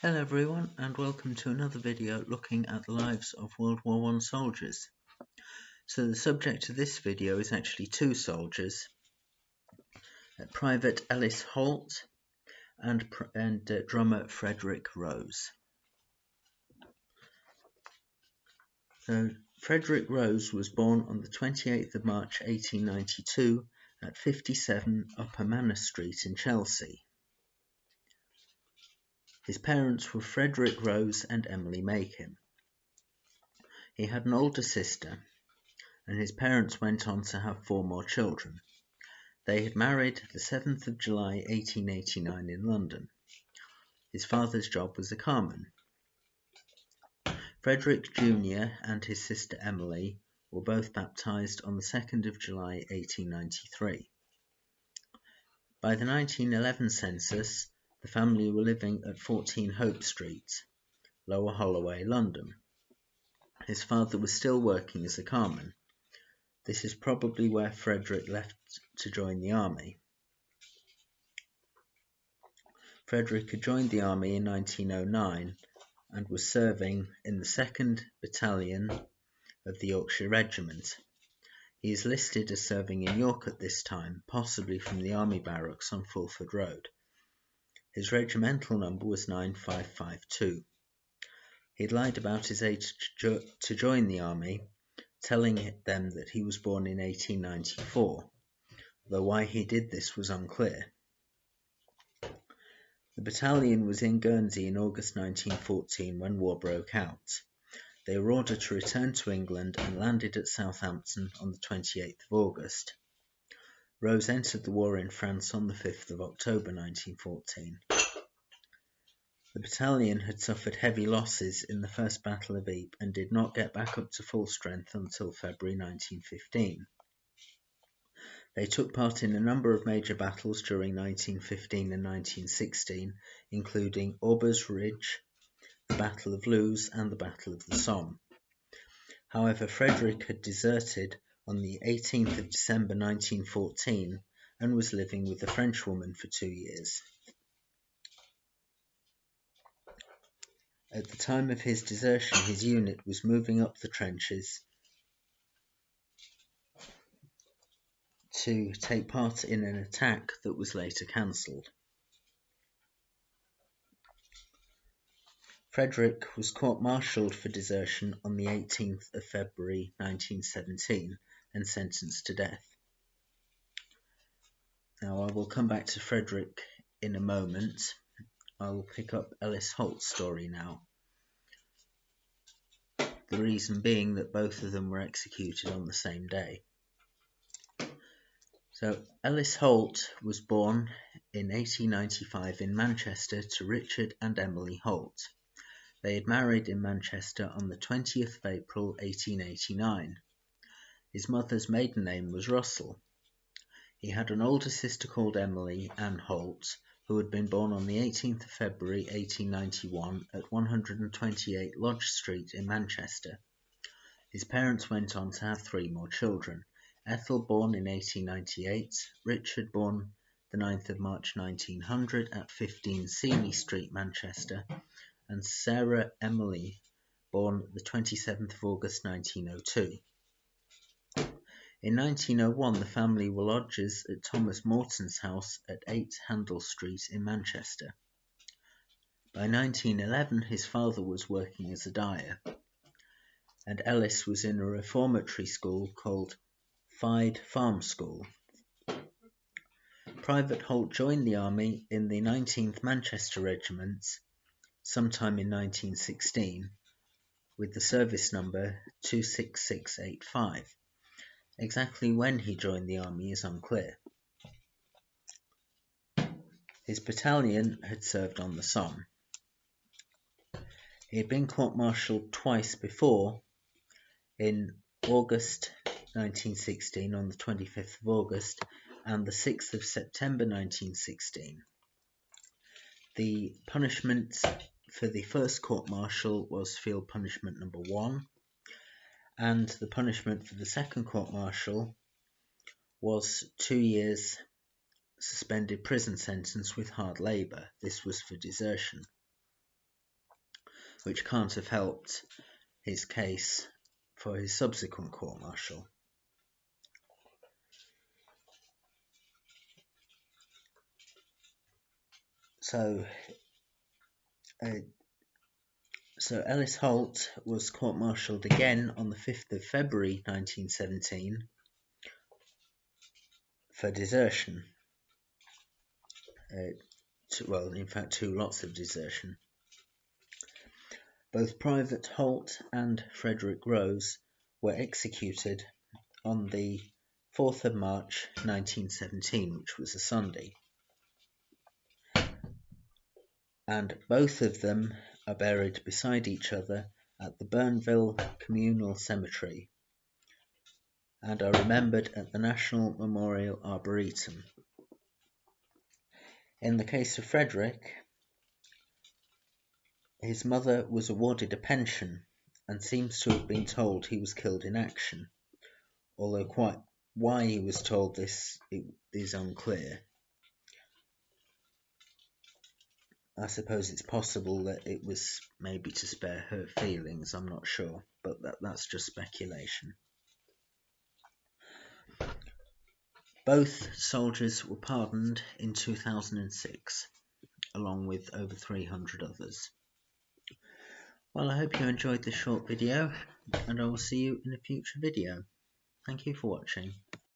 Hello everyone, and welcome to another video looking at the lives of World War I soldiers. So the subject of this video is actually two soldiers, Private Ellis Holt and drummer Frederick Rose. So Frederick Rose was born on the 28th of March 1892 at 57 Upper Manor Street in Chelsea. His parents were Frederick Rose and Emily Macon. He had an older sister, and his parents went on to have 4 more children. They had married the 7th of July 1889 in London. His father's job was a carman. Frederick Jr. and his sister Emily were both baptised on the 2nd of July 1893. By the 1911 census, the family were living at 14 Hope Street, Lower Holloway, London. His father was still working as a carman. This is probably where Frederick left to join the army. Frederick had joined the army in 1909 and was serving in the 2nd Battalion of the Yorkshire Regiment. He is listed as serving in York at this time, possibly from the army barracks on Fulford Road. His regimental number was 9552. He had lied about his age to join the army, telling them that he was born in 1894, though why he did this was unclear. The battalion was in Guernsey in August 1914 when war broke out. They were ordered to return to England and landed at Southampton on the 28th of August. Rose entered the war in France on the 5th of October 1914. The battalion had suffered heavy losses in the First Battle of Ypres and did not get back up to full strength until February 1915. They took part in a number of major battles during 1915 and 1916, including Aubers Ridge, the Battle of Loos, and the Battle of the Somme. However, Frederick had deserted on the 18th of December 1914 and was living with a Frenchwoman for 2 years. At the time of his desertion, his unit was moving up the trenches to take part in an attack that was later cancelled. Frederick was court-martialed for desertion on the 18th of February 1917 and sentenced to death. Now I will come back to Frederick in a moment. I will pick up Ellis Holt's story now. The reason being that both of them were executed on the same day. So Ellis Holt was born in 1895 in Manchester to Richard and Emily Holt. They had married in Manchester on the 20th of April 1889. His mother's maiden name was Russell. He had an older sister called Emily Ann Holt, who had been born on the 18th of February 1891 at 128 Lodge Street in Manchester. His parents went on to have 3 more children: Ethel, born in 1898, Richard, born the 9th of March 1900 at 15 Seeney Street, Manchester, and Sarah Emily, born the 27th of August 1902. In 1901, the family were lodgers at Thomas Morton's house at 8 Handel Street in Manchester. By 1911, his father was working as a dyer, and Ellis was in a reformatory school called Fyde Farm School. Private Holt joined the army in the 19th Manchester Regiment sometime in 1916 with the service number 26685. Exactly when he joined the army is unclear. His battalion had served on the Somme. He had been court-martialed twice before, in August 1916 on the 25th of August and the 6th of September 1916. The punishment for the first court-martial was field punishment number 1, and the punishment for the second court-martial was 2 years suspended prison sentence with hard labour. This was for desertion. which can't have helped his case for his subsequent court-martial. So Ellis Holt was court-martialed again on the 5th of February 1917 for desertion. In fact, 2 lots of desertion. Both Private Holt and Frederick Rose were executed on the 4th of March 1917, which was a Sunday. And both of them are buried beside each other at the Burnville Communal Cemetery and are remembered at the National Memorial Arboretum. In the case of Frederick, his mother was awarded a pension and seems to have been told he was killed in action, although quite why he was told this is unclear. I suppose it's possible that it was maybe to spare her feelings, I'm not sure, but that's just speculation. Both soldiers were pardoned in 2006, along with over 300 others. Well, I hope you enjoyed this short video, and I will see you in a future video. Thank you for watching.